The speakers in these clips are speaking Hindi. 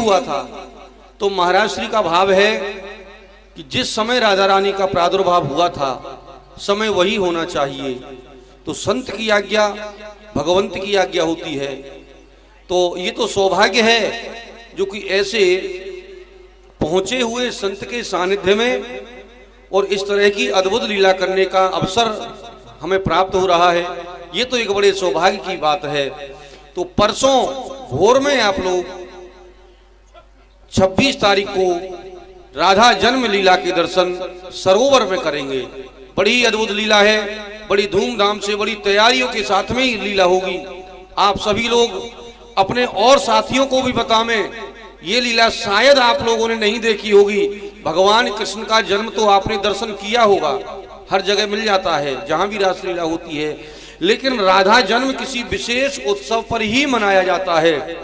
हुआ था। तो महाराज श्री का भाव है कि जिस समय राधा रानी का प्रादुर्भाव हुआ था समय वही होना चाहिए। तो संत की आज्ञा भगवंत की आज्ञा होती है। तो ये तो सौभाग्य है जो कि ऐसे पहुंचे हुए संत के सानिध्य में और इस तरह की अद्भुत लीला करने का अवसर हमें प्राप्त हो रहा है। ये तो एक बड़े सौभाग्य की बात है। तो परसों भोर में आप लोग 26 तारीख को राधा जन्म लीला के दर्शन सरोवर में करेंगे। बड़ी अद्भुत लीला है, बड़ी धूमधाम से बड़ी तैयारियों के साथ में ही लीला होगी। आप सभी लोग अपने और साथियों को भी बतावें। ये लीला शायद आप लोगों ने नहीं देखी होगी। भगवान कृष्ण का जन्म तो आपने दर्शन किया होगा, हर जगह मिल जाता है जहां भी रासलीला होती है, लेकिन राधा जन्म किसी विशेष उत्सव पर ही मनाया जाता है।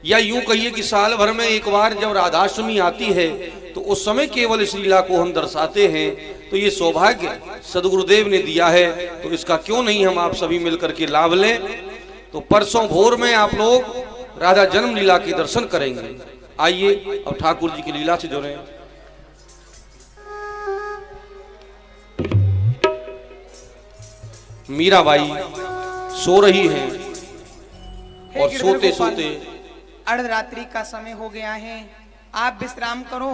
या यूं कहिए कि साल भर में एक बार जब राधाष्टमी आती है तो उस समय केवल इस लीला को हम दर्शाते हैं। तो ये सौभाग्य सदगुरुदेव ने दिया है, तो इसका क्यों नहीं हम आप सभी मिलकर के लाभ लें। तो परसों भोर में आप लोग राधा जन्म लीला के दर्शन करेंगे। आइए अब ठाकुर जी की लीला से जुड़े। मीराबाई सो रही हैं और सोते सोते अर्धरात्रि का समय हो गया है। आप विश्राम करो,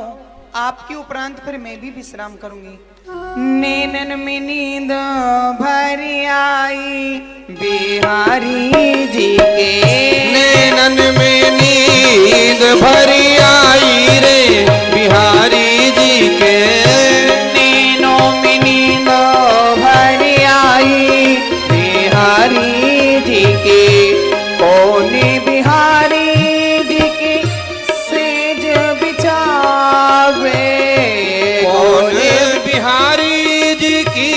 आपके उपरांत फिर मैं भी विश्राम करूंगी। नैनन में नींद भरी आई बिहारी जी के, नैनन में नींद भरी आई रे बिहारी जी के, नैनों में नींद भरी आई बिहारी जी के, कौन बिहारी जी के सेज बिछावे, कौन बिहारी जी की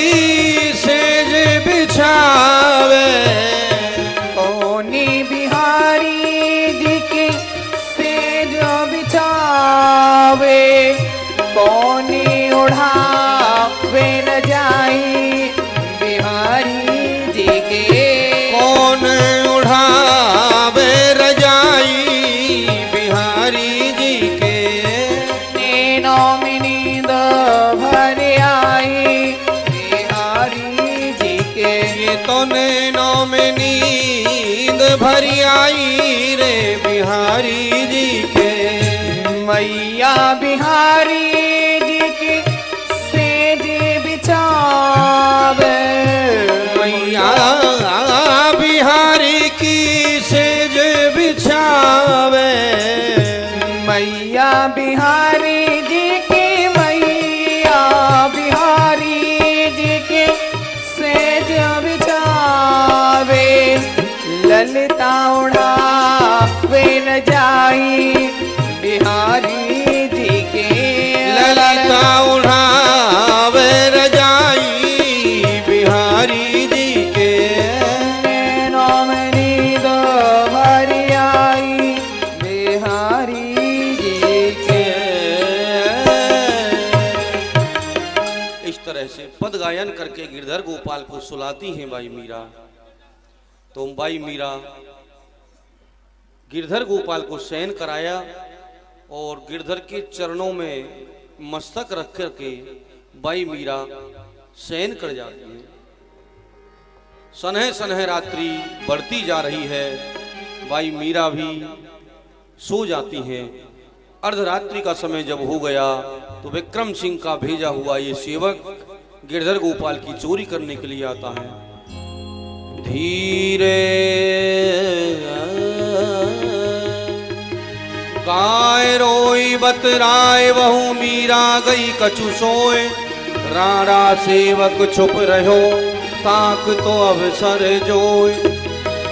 सेज बिछावे, कौन बिहारी जी के सेज बिछावे, कौन उड़ावे रजाई बिहारी जी के, कौन उड़ावे रजाई बिहारी जी के, नैनों में नींद भर आई बिहारी जी के, ये तो नैनों में नींद भरी आई रे बिहारी जी के, मैया बिहारी जी की सेज बिछावे, मैया बिहारी की सेज बिछावे, मैया बिहारी जी की, मैया बिहारी जी की सेज बिछावे, ललिता उड़ावे न जाई बिहारी जी के, ललिता उड़ावे रजाई बिहारी जी के, नैनों में नींद भरी आई बिहारी जी के। इस तरह से पद गायन करके गिरधर गोपाल को सुलाती हैं बाई मीरा। तो बाई मीरा गिरधर गोपाल को शयन कराया और गिरधर के चरणों में मस्तक रख करके बाई मीरा शयन कर जाती है। सनह सनह रात्रि बढ़ती जा रही है, बाई मीरा भी सो जाती हैं। अर्धरात्रि का समय जब हो गया तो विक्रम सिंह का भेजा हुआ ये सेवक गिरधर गोपाल की चोरी करने के लिए आता है। धीरे गाय रोई बतराए बहु मीरा गई कछु सोए, राणा सेवक छुप रहो ताक तो अवसर जोए,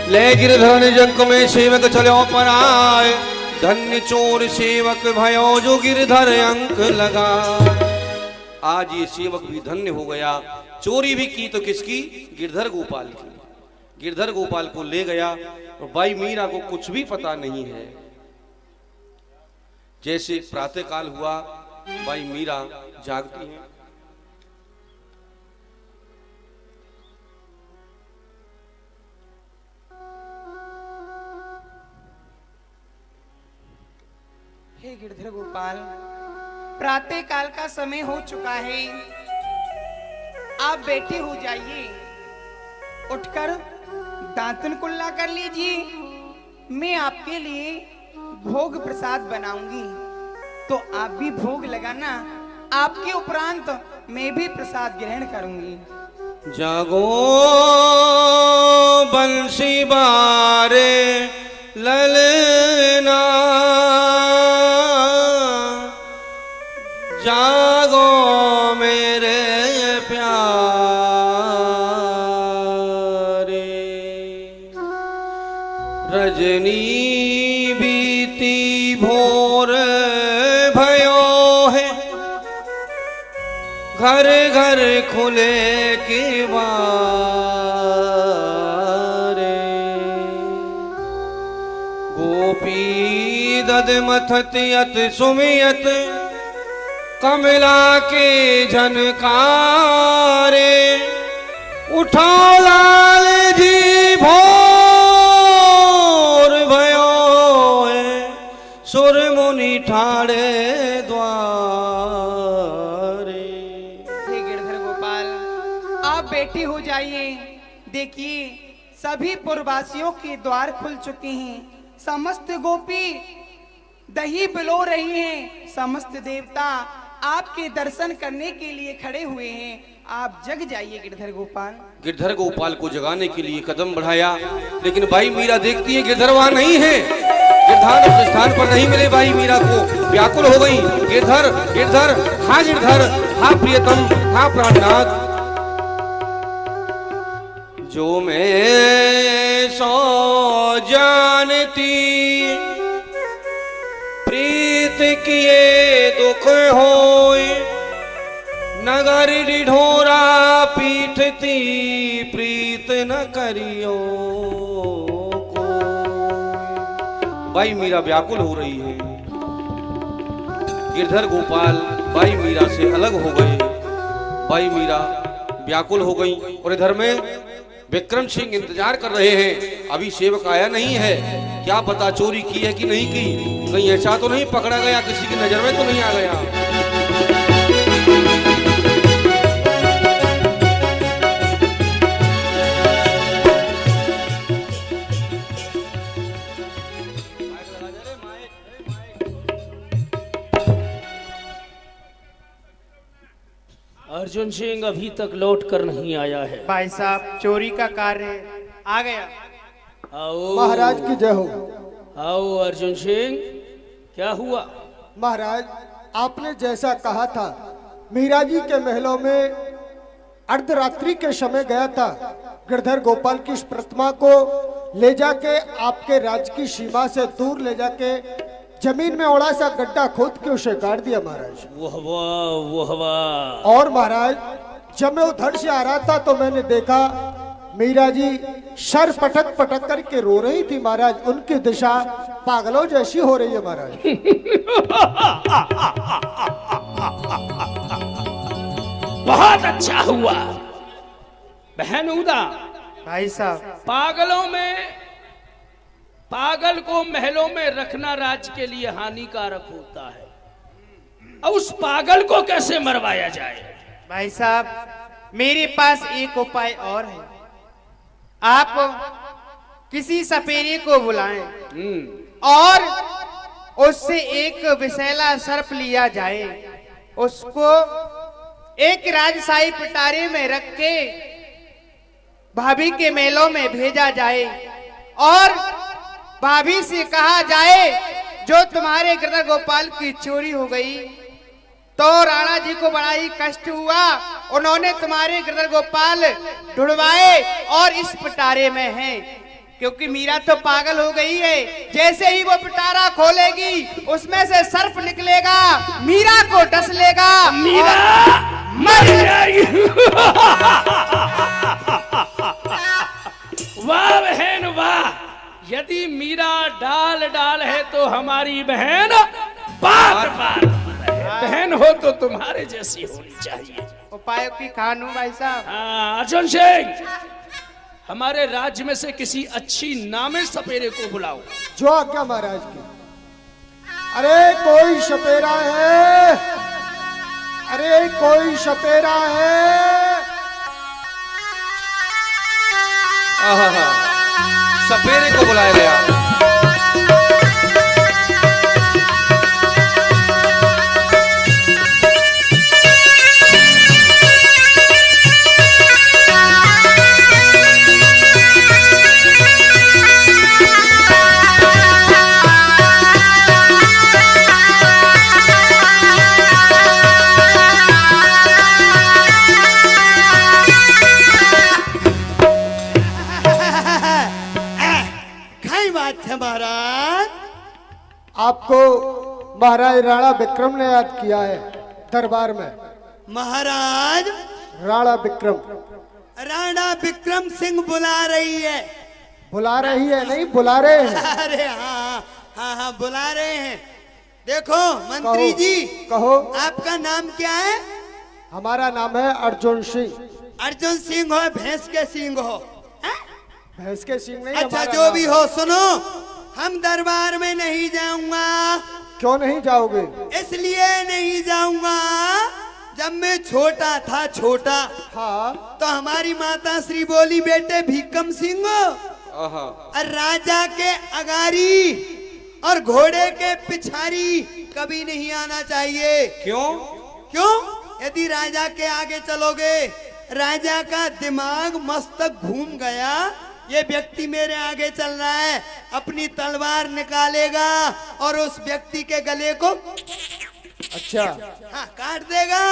ले गिरधर जंक में सेवक चलो पर आए, धन्य चोर सेवक भयो जो गिरधर अंक लगा। आज ये सेवक भी धन्य हो गया। चोरी भी की तो किसकी? गिरधर गोपाल की। गिरधर गोपाल को ले गया और बाई मीरा को कुछ भी पता नहीं है। जैसे प्रातः काल हुआ बाई मीरा जागती है, हे गिरधर गोपाल, प्रातः काल का समय हो चुका है, आप बैठे हो जाइए। उठकर दांतन कुल्ला कर लीजिए, मैं आपके लिए भोग प्रसाद बनाऊंगी, तो आप भी भोग लगाना। आपके उपरांत मैं भी प्रसाद ग्रहण करूंगी। जागो बंसी बारे ललना, जागो मेरे प्यारे। रजनी बीती भोर भयो है, घर घर खुले किवारे। गोपी दद मथतियत सुमियत, कमला के झनकारे। उठाओ लाल जी भोर भयो है, सुर मुनि ठाड़े द्वारे। हे गिरधर गोपाल, आप बैठे हो जाइए। देखिए सभी पुरवासियों के द्वार खुल चुके हैं, समस्त गोपी दही बिलो रही हैं, समस्त देवता आपके दर्शन करने के लिए खड़े हुए हैं। आप जग जाइए गिरधर गोपाल। गिरधर गोपाल को जगाने के लिए कदम बढ़ाया, लेकिन भाई मीरा देखती है गिरधर वहां नहीं है। गिरधर उस स्थान पर नहीं मिले। भाई मीरा को व्याकुल हो गई। गिरधर गिरधर, हाँ गिरधर, हाँ प्रियतम, हाँ प्राणनाथ। जो मैं सो जानती, प्रीत किए दुख होए। नगर ढिढोरा पीटती, प्रीत न करियो को। भाई मीरा व्याकुल हो रही है। गिरधर गोपाल भाई मीरा से अलग हो गए। भाई मीरा व्याकुल हो गई और इधर में विक्रम सिंह इंतजार कर रहे हैं। अभी सेवक आया नहीं है, क्या पता चोरी की है कि नहीं की। कहीं ऐसा तो नहीं पकड़ा गया, किसी की नजर में तो नहीं आ गया। अर्जुन सिंह अभी तक लौट कर नहीं आया है। भाई साहब चोरी का कार्य आ गया। आओ महाराज की जय हो। आओ अर्जुन सिंह, क्या हुआ? महाराज आपने जैसा कहा था, मीरा जी के महलों में अर्धरात्रि के समय गया था। गिरधर गोपाल की इस प्रतिमा को ले जाके आपके राज्य की सीमा से दूर ले जाके जमीन में ओड़ा सा गड्ढा खोद के उसे गाड़ दिया महाराज। वो हवा। और महाराज जब मैं उधर से आ रहा था तो मैंने देखा मीरा जी सर पटक पटक करके रो रही थी महाराज। उनकी दिशा पागलों जैसी हो रही है महाराज। बहुत अच्छा हुआ बहन उदा। भाई साहब पागल को महलों में रखना राज्य के लिए हानिकारक होता है। अब उस पागल को कैसे मरवाया जाए? भाई साहब मेरे पास एक उपाय और है। आप किसी सपेरे को बुलाएं और उससे एक विषैला सर्प लिया जाए, उसको एक राजशाही पिटारे में रख के भाभी के मेलों में भेजा जाए और भाभी से कहा जाए जो तुम्हारे गिरधर गोपाल की चोरी हो गई तो राणा जी को बड़ा ही कष्ट हुआ, उन्होंने तुम्हारे गिरधर गोपाल ढूंढवाए और इस पिटारे में हैं। क्योंकि मीरा तो पागल हो गई है, जैसे ही वो पिटारा खोलेगी उसमें से सर्प निकलेगा, मीरा को डस लेगा, मीरा मर जाएगी। वाह बहन वाह, यदि मीरा डाल है तो हमारी बहन बात बहन हो तो तुम्हारे जैसी होनी चाहिए। उपाय की खानू भाई साहब। अर्जुन सिंह, हमारे राज्य में से किसी अच्छी नामे सपेरे को बुलाओ। जो आज्ञा महाराज की। अरे कोई सपेरा है, अरे कोई सपेरा है। आहा, सपेरे को बुलाया गया। महाराज, आपको महाराज राणा विक्रम ने याद किया है दरबार में। महाराज राणा विक्रम, राणा विक्रम सिंह बुला रही है। बुला रही है नहीं, बुला रहे हैं। अरे हाँ हाँ हाँ बुला रहे हैं। देखो मंत्री कहो, जी, कहो। आपका नाम क्या है? हमारा नाम है अर्जुन सिंह। अर्जुन सिंह हो, भैंस के सिंह हो? भैंस के सिंह नहीं। अच्छा हमारा जो नाम भी है। हो, सुनो, हम दरबार में नहीं जाऊंगा। क्यों नहीं जाओगे? इसलिए नहीं जाऊंगा, जब मैं छोटा था, छोटा, हाँ, तो हमारी माता श्री बोली, बेटे भीकम सिंह आहा, और राजा के अगारी और घोड़े के पिछारी कभी नहीं आना चाहिए। क्यों? क्यों? यदि राजा के आगे चलोगे, राजा का दिमाग मस्तक घूम गया, ये व्यक्ति मेरे आगे चल रहा है, अपनी तलवार निकालेगा और उस व्यक्ति के गले को अच्छा, हाँ काट देगा।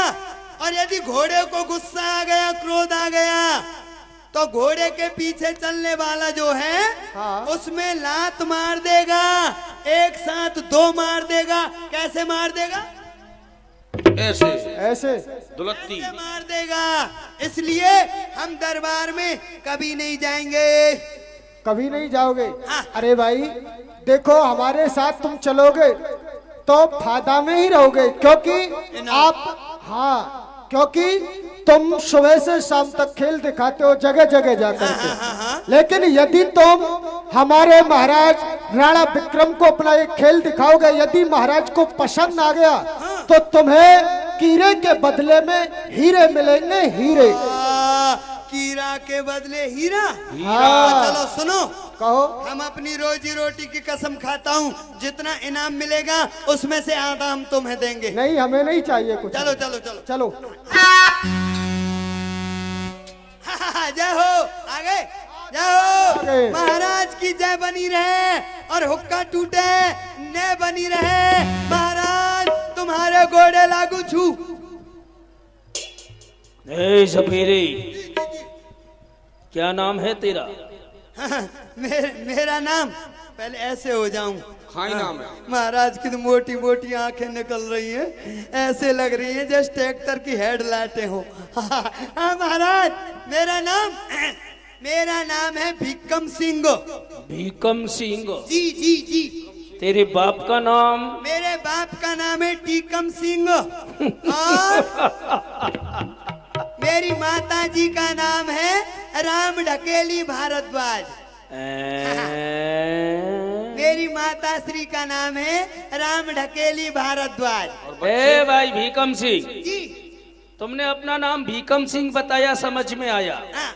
और यदि घोड़े को गुस्सा आ गया, क्रोध आ गया, तो घोड़े के पीछे चलने वाला जो है, हाँ। उसमें लात मार देगा, एक साथ 2 मार देगा। कैसे मार देगा? ऐसे ऐसे दुलत्ती। ऐसे मार देगा। इसलिए हम दरबार में कभी नहीं जाएंगे। कभी नहीं जाओगे? हाँ। अरे भाई देखो, हमारे साथ तुम चलोगे तो फायदा में ही रहोगे, क्योंकि आप, हाँ, क्योंकि तुम सुबह से शाम तक खेल दिखाते हो जगह जगह जाकर के। लेकिन यदि तुम हमारे महाराज राणा विक्रम को अपना एक खेल दिखाओगे, यदि महाराज को पसंद आ गया, तो तुम्हें कीरे के बदले में हीरे मिलेंगे, हीरे। कीरा के बदले हीरा। हाँ। चलो सुनो, कहो। हम अपनी रोजी रोटी की कसम खाता हूँ, जितना इनाम मिलेगा उसमें से आधा हम तुम्हें देंगे। नहीं, हमें नहीं चाहिए कुछ। चलो चलो चलो चलो। जय हो, आगे जाओ। आगे। महाराज की जय बनी रहे और हुक्का टूटे न बनी रहे। महाराज तुम्हारे घोड़े लागू छू। ए सपेरे, क्या नाम है तेरा? मेरा नाम, पहले ऐसे हो जाऊं। खाई नाम है। महाराज की तो मोटी मोटी आंखें निकल रही हैं, ऐसे लग रही हैं जैसे ट्रैक्टर की हेडलाइटें हो। हाँ महाराज, मेरा नाम है भीकम सिंह। भीकम सिंह? जी जी जी। तेरे बाप का नाम? मेरे बाप का नाम है टीकम सिंह और मेरी माता जी का नाम है राम ढकेली भारद्वाज। मेरी माता श्री का नाम है राम ढकेली भारद्वाज। ए भाई भीकम सिंह, जी। तुमने अपना नाम भीकम सिंह बताया, समझ में आया। हाँ।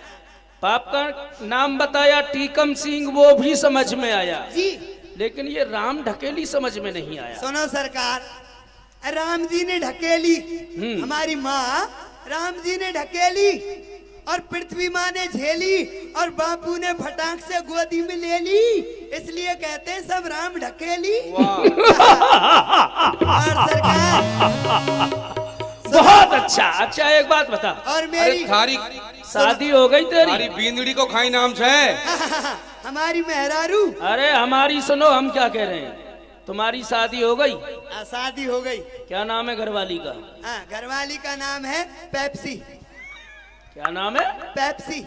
बाप का नाम बताया टीकम सिंह, वो भी समझ में आया। जी। लेकिन ये राम ढकेली समझ में नहीं आया। सुनो सरकार, राम जी ने ढकेली, हमारी माँ राम जी ने ढकेली और पृथ्वी माँ ने झेली और बापू ने फटाक से गोदी में ले ली, इसलिए कहते हैं सब राम ढकेली। और सरकार बहुत अच्छा। अच्छा एक बात बता, और मेरी थारी शादी हो गई तेरी? थारी बींदड़ी को खाई नाम है। हमारी मेहरारू। अरे हमारी सुनो, हम क्या कह रहे हैं, तुम्हारी शादी हो गई? शादी हो गई। क्या नाम है घरवाली का? घरवाली का नाम है पेप्सी। क्या नाम है? पेप्सी।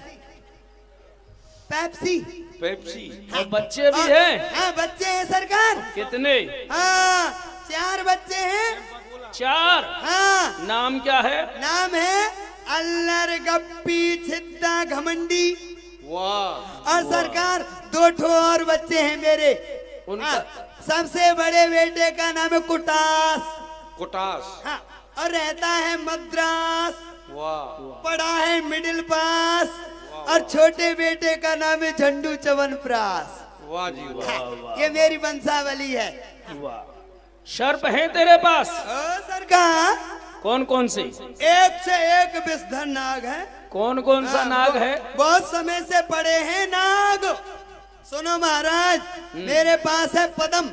पेप्सी। पेप्सी। और बच्चे भी हैं? हाँ बच्चे हैं सरकार। कितने? हाँ 4 बच्चे हैं। 4? हाँ। नाम क्या है? नाम है अल्लर गप्पी छिद्दा घमंडी। वाह। और सरकार 2 ठो और बच्चे हैं मेरे। उनका सबसे बड़े बेटे का नाम है कुटास। कुटास। हाँ, और रहता है मद्रास। वाह। पढ़ा है मिडिल पास। और छोटे बेटे का नाम है झंडू चवनप्रास। वाह जी वाह। ये मेरी वंशावली है। वाह, सर्प है तेरे पास? ओ सरकार, कौन कौन से? एक से एक विषधर नाग है। कौन कौन सा नाग है? बहुत समय से पड़े हैं नाग। सुनो महाराज, मेरे पास है पदम।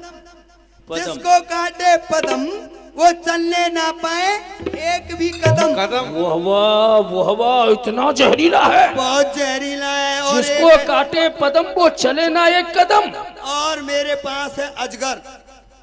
जिसको काटे पदम वो चलने ना पाए एक भी कदम। कदम। वाह वाह वाह वाह, इतना जहरीला है। बहुत जहरीला है। और जिसको काटे पदम वो चले ना एक कदम। और मेरे पास है अजगर।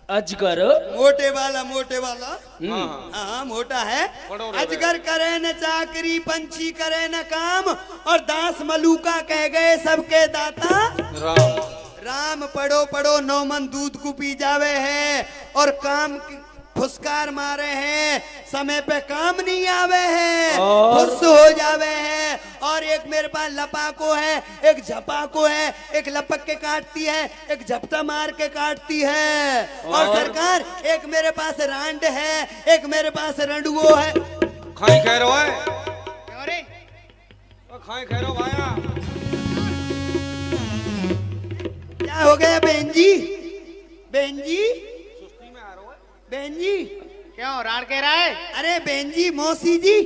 अजगर? मोटे वाला, मोटे वाला। हाँ। हाँ, मोटा है। पढ़ो रे अजगर करे न चाकरी, पंछी करे न काम, और दास मलूका कह गए सबके दाता राम। राम। पढ़ो पढ़ो, 9 मन दूध को पी जावे है, और काम की फुसकार मारे हैं, समय पे काम नहीं आवे है, और? फुस हो जावे है। और एक मेरे पास लपाको है, एक झपाको है। एक लपक के काटती है, एक झपटा मार के काटती है। और सरकार, एक मेरे पास रांड है, एक मेरे पास रंडुओ है। खाई खैर है। क्यों रे? खाई खैरो भाया। क्या हो गया बहन जी? बहन जी, सुस्ती में आ रहा है। बहन जी। क्यों राण कह रहा है? अरे बहन जी, मौसी जी।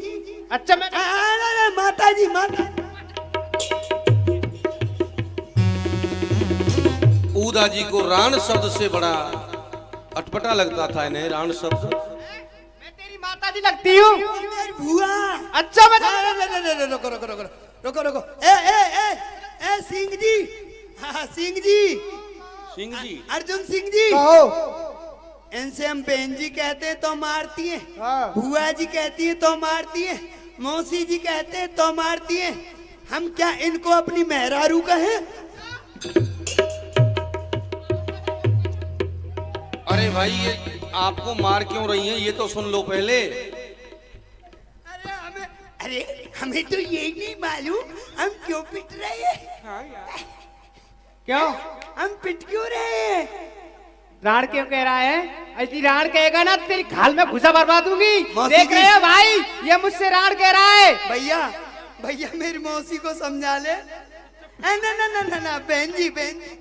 अच्छा मैं अरे माता जी, माता। ऊदा जी को राण शब्द से बड़ा अटपटा लगता था इन्हें, राण शब्द। मैं तेरी माता जी लगती हूँ। मेरी बुआ। अच्छा मैं रुको रुको रुको रुको रुको। ए सिंह जी। हाँ, सिंह जी। सिंह जी। अर्जुन सिंह जी। कहो। इनसे हम बहन जी कहते हैं तो मारती है, हाँ। बुआ जी कहती है तो मारती है, मौसी जी कहते हैं तो मारती है। हम क्या इनको अपनी मेहरारू कहें? अरे भाई, ये आपको मार क्यों रही है ये तो सुन लो पहले। अरे हमें तो यही नहीं मालूम हम क्यों पिट रहे हैं। क्यों हम पिट क्यों रहे हैं? राण क्यों कह रहा है? यदि राण कहेगा ना तेरी खाल में घुसा बर्बाद दूंगी। मौसी देख जी। रहे हो भाई, ये मुझसे राण कह रहा है। भैया, भैया मेरी मौसी को समझा ले। ना ना ना ना ना, बहन जी, बहन जी।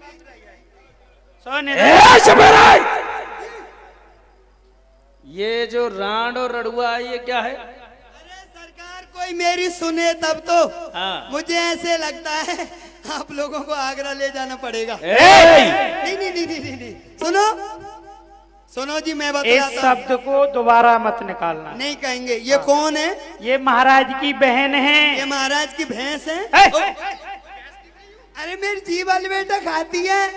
ये जो राण और रड़ुआ है ये क्या है? अरे सरकार, कोई मेरी सुने तब तो। हाँ। मुझे ऐसे लगता है आप लोगों को आगरा ले जाना पड़ेगा। ए! नहीं नहीं नहीं नहीं नहीं, सुनो सुनो जी, मैं इस बताता हूं। शब्द को दोबारा मत निकालना। नहीं कहेंगे। ये कौन है? ये महाराज की बहन ये है। महाराज की भैंस है। ए! अरे मेरी जी वाली बेटा खाती है।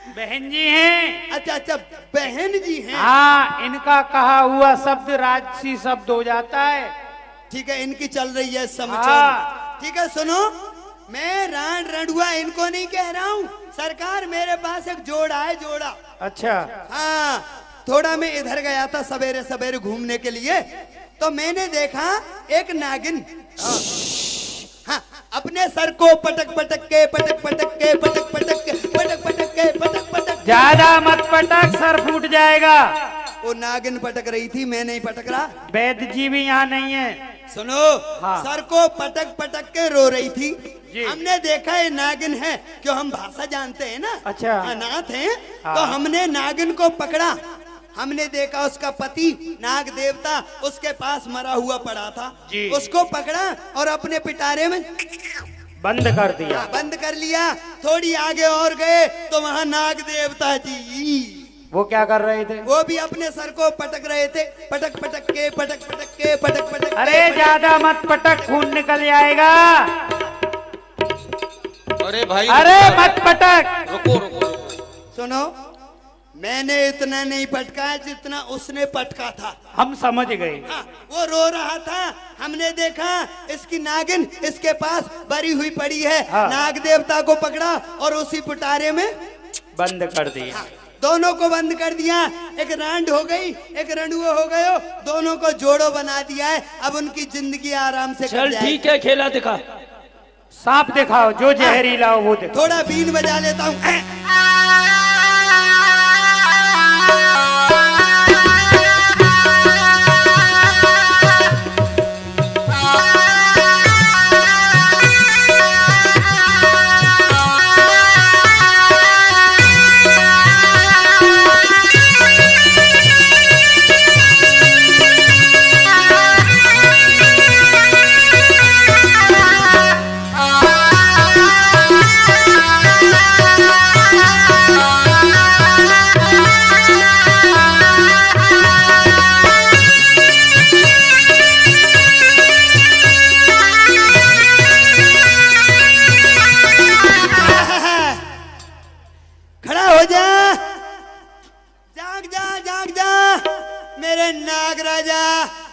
बहन जी हैं। अच्छा अच्छा, बहन जी हैं। हाँ, इनका कहा हुआ शब्द राजसी शब्द हो जाता है। ठीक है, इनकी चल रही है समझो। हाँ। ठीक है, सुनो, मैं राण रंडुआ इनको नहीं कह रहा हूँ। सरकार, मेरे पास एक जोड़ा है, जोड़ा। अच्छा। हाँ, थोड़ा मैं इधर गया था सवेरे सवेरे घूमने के लिए, तो मैंने देखा एक नागिन। हाँ, अपने सर को पटक पटक के पटक पटक के पटक पटक के पटक पटक के पटक पटक। ज्यादा मत पटक, सर फूट जाएगा। वो नागिन पटक रही थी, मैं नहीं पटक रहा। वैद्य जी भी यहाँ नहीं है। सुनो, हाँ। सर को पटक पटक के रो रही थी। जी। हमने देखा ये नागिन है, क्यों हम भाषा जानते हैं ना। अच्छा। अनाथ हैं। हाँ। तो हमने नागिन को पकड़ा। हमने देखा उसका पति नाग देवता उसके पास मरा हुआ पड़ा था। जी। उसको पकड़ा और अपने पिटारे में बंद कर दिया। बंद कर लिया। थोड़ी आगे और गए तो वहाँ नाग देवता जी, वो क्या कर रहे थे? वो भी अपने सर को पटक रहे थे। पटक पटक के पटक पटक के पटक पटक के, अरे ज्यादा मत पटक, खून निकल जाएगा। अरे भाई, अरे मत पटक। रुको रुको रुको। सुनो, मैंने इतना नहीं पटका जितना उसने पटका था। हम समझ गए। हाँ, वो रो रहा था। हमने देखा इसकी नागिन इसके पास बरी हुई पड़ी है। हाँ। नाग देवता को पकड़ा और उसी पिटारे में बंद कर दिया। हाँ, दोनों को बंद कर दिया। एक रांड हो गई, एक रंडुआ हो गयो, दोनों को जोड़ो बना दिया है। अब उनकी जिंदगी आराम से चल कट जाएगी। ठीक है, खेला दिखा। सांप दिखाओ, जो जहरीला हो वो दिखाओ। थोड़ा बीन बजा लेता हूँ। मेरे नाग राजा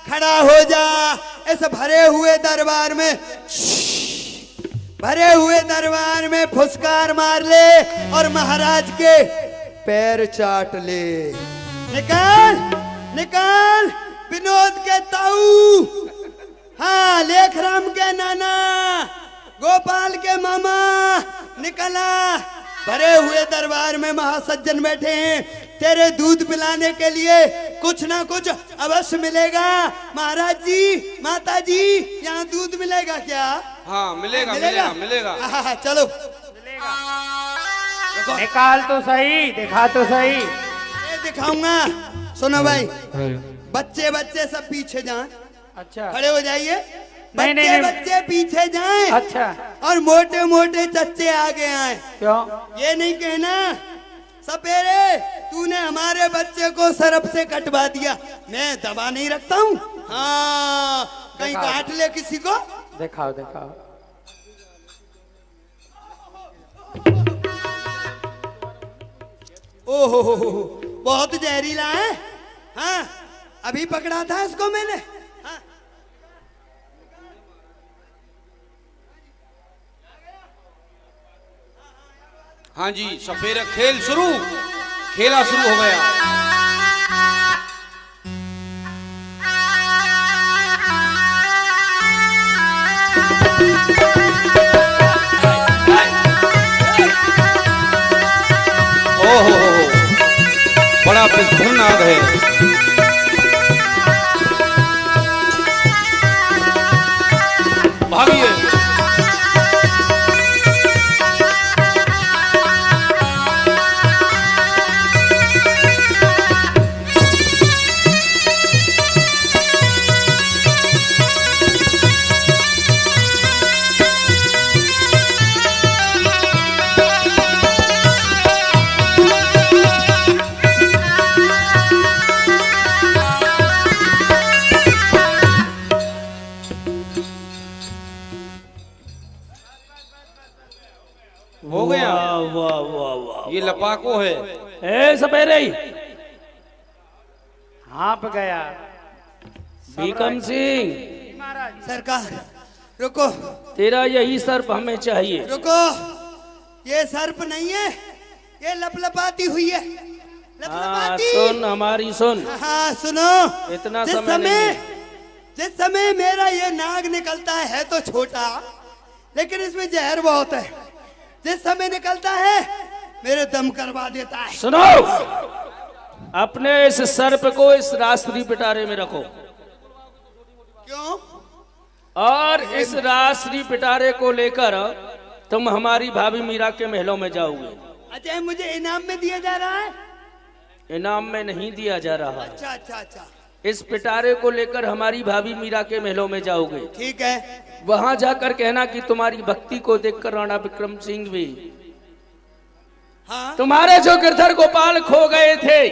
खड़ा हो जा। इस भरे हुए दरबार में फुसकार मार ले और महाराज के पैर चाट ले। निकाल निकाल विनोद के ताऊ, हाँ लेखराम के नाना, गोपाल के मामा, निकला। भरे हुए दरबार में महासज्जन बैठे हैं, तेरे दूध पिलाने के लिए कुछ ना कुछ अवश्य मिलेगा। महाराज जी, माता जी, यहाँ दूध मिलेगा क्या? हाँ मिलेगा मिलेगा मिलेगा। हाँ, चलो निकाल तो सही, दिखा तो सही। ये दिखाऊंगा। सुनो भाई, बच्चे बच्चे सब पीछे जाएं। अच्छा, खड़े हो जाइए। नहीं, बच्चे नहीं। बच्चे पीछे जाएं। अच्छा, और मोटे मोटे चच्चे आगे आए। क्यों? ये नहीं कहना सपेरे तूने हमारे बच्चे को सरफ से कटवा दिया। मैं दबा नहीं रखता हूँ। हाँ, कहीं दिखाओ। काट ले किसी को। दिखाओ दिखाओ। ओहो बहुत जहरीला है। हाँ, अभी पकड़ा था इसको मैंने। हाँ। हाँ जी, सपेरा खेल शुरू, खेला शुरू हो गया। ओहो बड़ा विस्फोट नाग है। भागिए। हो गया। वाह वाह वाह। ये लपाको है। ए सपेरे, हाँप गया। बीकम सिंह, सरकार रुको, तेरा यही सर्प हमें चाहिए। रुको। ये सर्प नहीं है, ये लपलपाती हुई है। हाँ लपलपाती। सुन, हमारी सुन। हाँ सुनो। इतना जिस समय नहीं। जिस समय मेरा ये नाग निकलता है तो छोटा, लेकिन इसमें जहर बहुत है। जिस समय निकलता है मेरे दम करवा देता है। सुनो, अपने इस सर्प को इस राष्ट्रीय पिटारे में रखो क्यों? और इस राष्ट्रीय पिटारे को लेकर तुम हमारी भाभी मीरा के महलों में जाओगे। अच्छा, मुझे इनाम में दिया जा रहा है? इनाम में नहीं दिया जा रहा। अच्छा अच्छा अच्छा, इस पिटारे को लेकर हमारी भाभी मीरा के महलों में जाओगे। ठीक है। वहां जाकर कहना कि तुम्हारी भक्ति को देखकर राणा विक्रम सिंह भी, हाँ तुम्हारे जो गिरधर गोपाल खो गए थे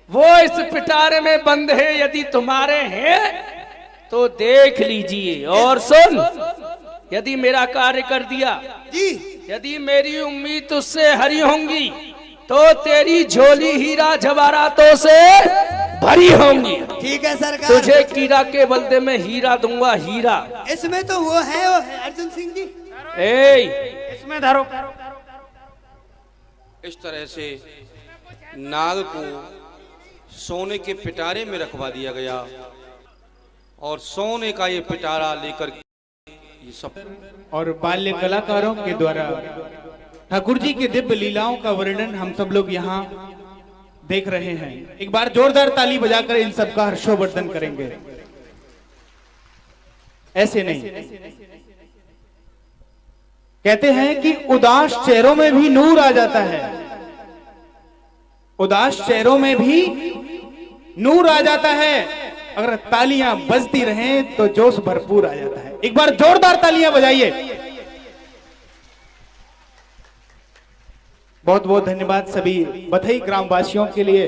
वो इस पिटारे में बंद है। यदि तुम्हारे हैं तो देख लीजिए। और सुन, यदि मेरा कार्य कर दिया, जी, यदि मेरी उम्मीद तुझसे हरी होंगी तो तेरी झोली हीरा जवाहरातों से भरी होंगी। ठीक है सरकार। तुझे कीड़ा के बदले में हीरा दूंगा, हीरा। इसमें तो वो है अर्जुन सिंह जी। ए, इसमें धरो। इस तरह से नाग को सोने के पिटारे में रखवा दिया गया और सोने का ये पिटारा लेकर ये सब। और बाल्य कलाकारों के द्वारा ठाकुर जी की दिव्य लीलाओं का वर्णन हम सब लोग यहाँ देख रहे हैं। एक बार जोरदार ताली बजाकर इन सब का हर्षोवर्धन करेंगे। ऐसे नहीं, कहते हैं कि उदास चेहरों में भी नूर आ जाता है। उदास चेहरों में भी नूर आ जाता है। अगर तालियां बजती रहें तो जोश भरपूर आ जाता है। एक बार जोरदार तालियां बजाइए। बहुत बहुत धन्यवाद सभी बथई ग्रामवासियों के लिए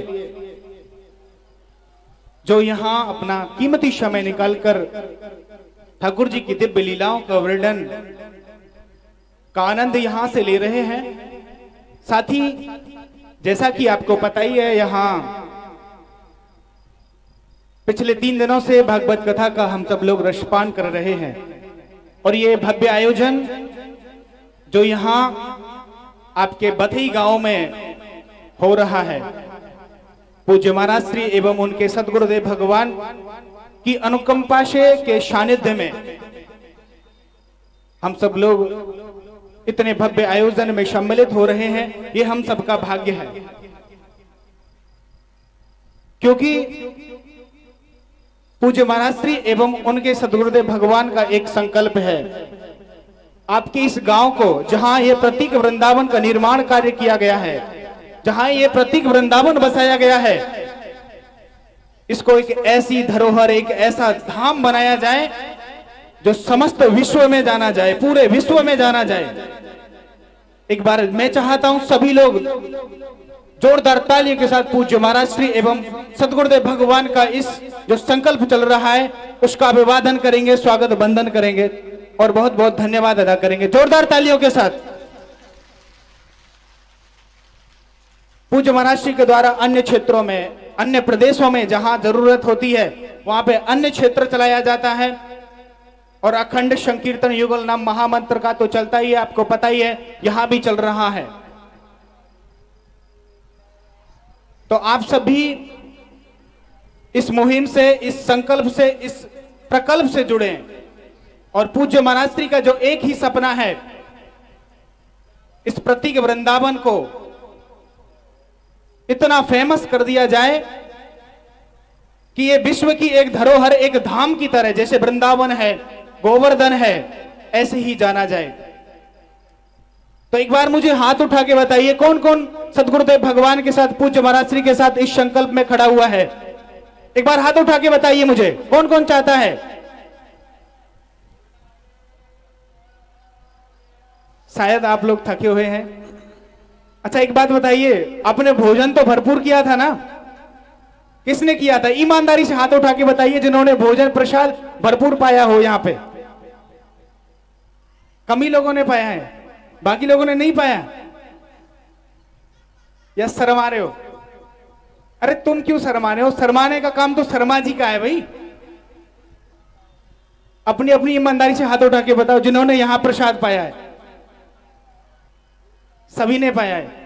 जो यहां अपना कीमती समय निकालकर ठाकुर जी की दिव्य लीलाओं का वर्णन का आनंद यहां से ले रहे हैं। साथ ही जैसा कि आपको पता ही है, यहां पिछले 3 दिनों से भागवत कथा का हम सब लोग रसपान कर रहे हैं और ये भव्य आयोजन जो यहाँ आपके बथई गांव में हो रहा है, पूज्य महाराज श्री एवं उनके सदगुरुदेव भगवान की अनुकंपा से के सानिध्य में हम सब लोग इतने भव्य आयोजन में सम्मिलित हो रहे हैं। ये हम सबका भाग्य है, क्योंकि पूज्य महाराज श्री एवं उनके सदगुरुदेव भगवान का एक संकल्प है, आपके इस गांव को जहां ये प्रतीक वृंदावन का निर्माण कार्य किया गया है, जहां ये प्रतीक वृंदावन बसाया गया है, इसको एक ऐसी धरोहर, एक ऐसा धाम बनाया जाए जो समस्त विश्व में जाना जाए, पूरे विश्व में जाना जाए। एक बार मैं चाहता हूं सभी लोग जोरदार तालियों के साथ पूज्य महाराज श्री एवं सदगुरुदेव भगवान का इस जो संकल्प चल रहा है उसका अभिवादन करेंगे, स्वागत बंदन करेंगे और बहुत बहुत धन्यवाद अदा करेंगे जोरदार तालियों के साथ। पूज्य महाराज श्री के द्वारा अन्य क्षेत्रों में, अन्य प्रदेशों में जहां जरूरत होती है वहां पे अन्य क्षेत्र चलाया जाता है और अखंड संकीर्तन युगल नाम महामंत्र का तो चलता ही है, आपको पता ही है, यहां भी चल रहा है। तो आप सभी इस मुहिम से, इस संकल्प से, इस प्रकल्प से जुड़े और पूज्य महाराज श्री का जो एक ही सपना है, इस प्रतीक वृंदावन को इतना फेमस कर दिया जाए कि ये विश्व की एक धरोहर, एक धाम की तरह, जैसे वृंदावन है, गोवर्धन है, ऐसे ही जाना जाए। तो एक बार मुझे हाथ उठा के बताइए कौन कौन सदगुरुदेव भगवान के साथ, पूज्य महाराज श्री के साथ इस संकल्प में खड़ा हुआ है। एक बार हाथ उठा के बताइए मुझे कौन कौन चाहता है। शायद आप लोग थके हुए हैं। अच्छा एक बात बताइए, आपने भोजन तो भरपूर किया था ना? किसने किया था? ईमानदारी से हाथ उठा के बताइए जिन्होंने भोजन प्रसाद भरपूर पाया हो। यहां पे कम ही लोगों ने पाया है, बाकी लोगों ने नहीं पाया या शर्मा रहे हो? अरे तुम क्यों शर्मा रहे हो? शर्माने का काम तो शर्मा जी का है भाई। अपनी अपनी ईमानदारी से हाथ उठा के बताओ जिन्होंने यहां प्रसाद पाया है। सभी ने पाया है।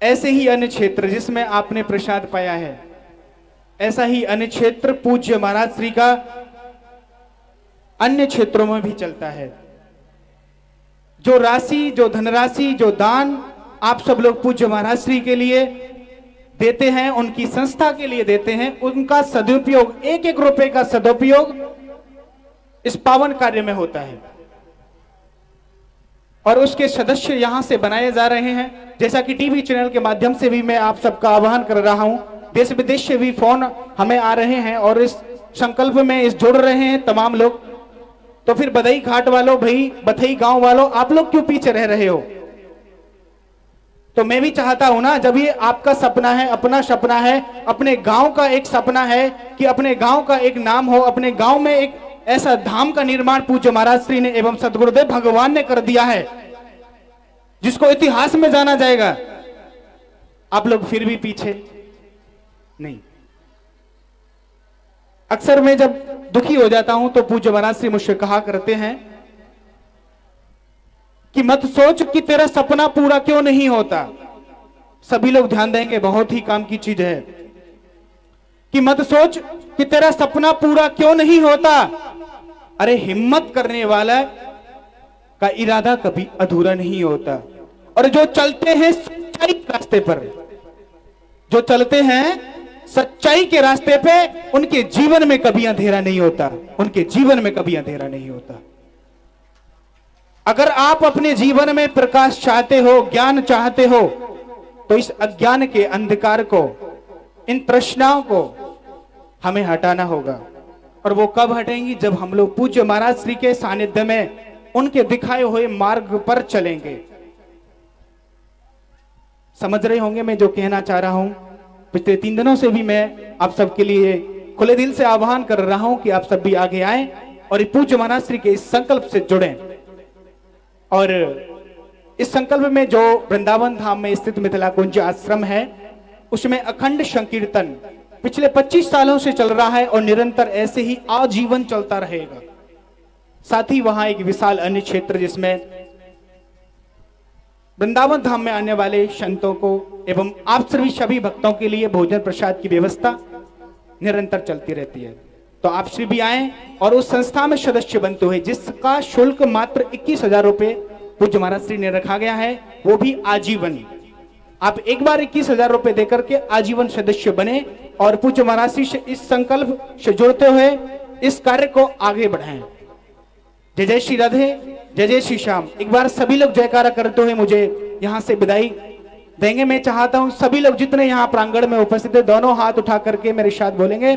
ऐसे ही अन्य क्षेत्र जिसमें आपने प्रसाद पाया है, ऐसा ही अन्य क्षेत्र पूज्य महाराज श्री का अन्य क्षेत्रों में भी चलता है। जो राशि, जो धनराशि, जो दान आप सब लोग पूज्य महाराज श्री के लिए देते हैं, उनकी संस्था के लिए देते हैं, उनका सदुपयोग, एक एक रुपए का सदुपयोग इस पावन कार्य में होता है और उसके सदस्य यहां से बनाए जा रहे हैं। जैसा कि टीवी चैनल के माध्यम से भी मैं आप सबका आह्वान कर रहा हूं, देश विदेश से भी फोन हमें आ रहे हैं और इस संकल्प में इस जुड़ रहे हैं तमाम लोग। तो फिर बधई घाट वालों, भाई बथई गांव वालों, आप लोग क्यों पीछे रह रहे हो? तो मैं भी चाहता हूं ना, जब ये आपका सपना है, अपना सपना है, अपने गांव का एक सपना है कि अपने गांव का एक नाम हो, अपने गांव में एक ऐसा धाम का निर्माण पूज्य महाराज श्री ने एवं सदगुरुदेव भगवान ने कर दिया है जिसको इतिहास में जाना जाएगा। आप लोग फिर भी पीछे नहीं। अक्सर मैं जब दुखी हो जाता हूं तो पूज्य महाराज श्री मुझसे कहा करते हैं कि मत सोच कि तेरा सपना पूरा क्यों नहीं होता। सभी लोग ध्यान देंगे, बहुत ही काम की चीज है कि मत सोच कि तेरा सपना पूरा क्यों नहीं होता। अरे हिम्मत करने वाला का इरादा कभी अधूरा नहीं होता। और जो चलते हैं सच्चाई के रास्ते पर, जो चलते हैं सच्चाई के रास्ते पे, उनके जीवन में कभी अंधेरा नहीं होता, उनके जीवन में कभी अंधेरा नहीं होता। अगर आप अपने जीवन में प्रकाश चाहते हो, ज्ञान चाहते हो, तो इस अज्ञान के अंधकार को, इन तृष्णाओं को हमें हटाना होगा। और वो कब हटेंगी? जब हम लोग पूज्य महाराज श्री के सानिध्य में उनके दिखाए हुए मार्ग पर चलेंगे। समझ रहे होंगे मैं जो कहना चाह रहा हूं। पिछले 3 दिनों से भी मैं आप सबके लिए खुले दिल से आह्वान कर रहा हूं कि आप सब भी आगे आए और पूज्य महाराज श्री के इस संकल्प से जुड़ें। और इस संकल्प में जो वृंदावन धाम में स्थित मिथिला कुंज आश्रम है, उसमें अखंड संकीर्तन पिछले 25 सालों से चल रहा है और निरंतर ऐसे ही आजीवन चलता रहेगा। साथ ही वहां एक विशाल अन्य क्षेत्र जिसमें वृंदावन धाम में आने वाले संतों को एवं आप सभी भक्तों के लिए भोजन प्रसाद की व्यवस्था निरंतर चलती रहती है। तो आप श्री भी आए और उस संस्था में सदस्य बनते हुए, जिसका शुल्क मात्र 21,000 रुपए पूज्य महाराज श्री ने रखा गया है, वो भी आजीवन। आप एक बार 21,000 रुपए देकर के आजीवन सदस्य बने और पूज्य महाराज श्री से इस संकल्प से जुड़ते हुए इस कार्य को आगे बढ़ाएं। जय जय श्री राधे, जय जय श्री श्याम। एक बार सभी लोग जयकारा करते हुए मुझे यहाँ से विदाई देंगे। मैं चाहता हूं सभी लोग जितने यहाँ प्रांगण में उपस्थित है, दोनों हाथ उठा करके मेरे साथ बोलेंगे,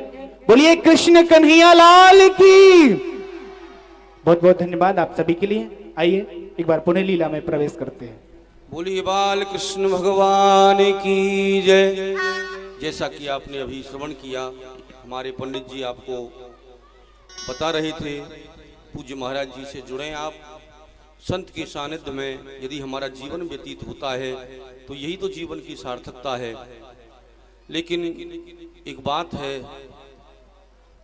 बोलिए कृष्ण कन्हैया लाल की। बहुत बहुत धन्यवाद आप सभी के लिए। आइए एक बार पुनः लीला में प्रवेश करते हैं। बोलिए बाल कृष्ण भगवान की जय। जैसा कि आपने अभी श्रवण किया, हमारे पंडित जी आपको बता रहे थे, पूज्य महाराज जी से जुड़े आप। संत के सानिध्य में यदि हमारा जीवन व्यतीत होता है तो यही तो जीवन की सार्थकता है। लेकिन एक बात है,